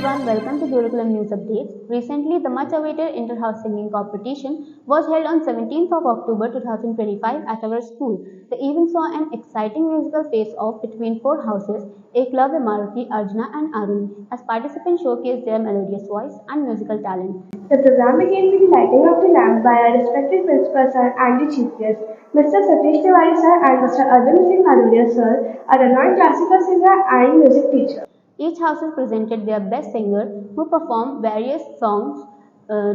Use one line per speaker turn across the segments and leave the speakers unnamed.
everyone, welcome to Gurukulam News Updates. Recently, the much-awaited inter-house singing competition was held on 17th of October 2025 at our school. The event saw an exciting musical face-off between four houses, Eklavya, Maruti, Arjuna and Arun, as participants showcased their melodious voice and musical talent.
The program began with the lighting of the lamp by our respected principal sir and the chief guest, Mr. Satish Tiwari sir and Mr. Arvind Singh Bhadoria sir, a renowned classical singer and music teacher.
Each house presented their best singer who performed various songs,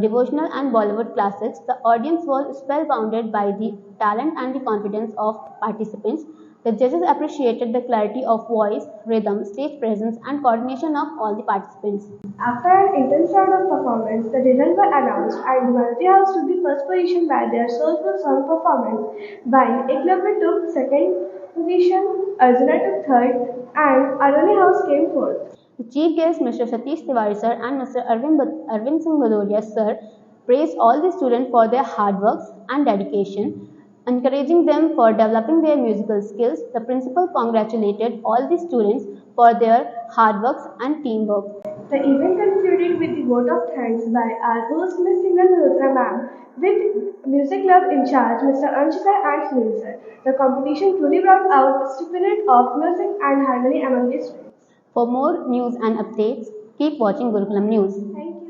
devotional and Bollywood classics. The audience was spellbounded by the talent and the confidence of participants. The judges appreciated the clarity of voice, rhythm, stage presence and coordination of all the participants.
After an intense round of performance, the results were announced and the Maruti House took the first position by their soulful song performance, while Eklavya took second position, Arjuna took third, and Aruni House came fourth.
The chief guest, Mr. Satish Tiwari sir and Mr. Arvind Singh Bhadoria sir, praised all the students for their hard works and dedication, encouraging them for developing their musical skills. The principal congratulated all the students for their hard works and teamwork.
The event concluded with the vote of thanks by our host Ms. Singal Malhotra ma'am with Music Club in charge Mr. Ansh sir and Sunil sir. The competition truly brought out a spirit of music and harmony among the students.
For more news and updates, keep watching Gurukulam News.
Thank you.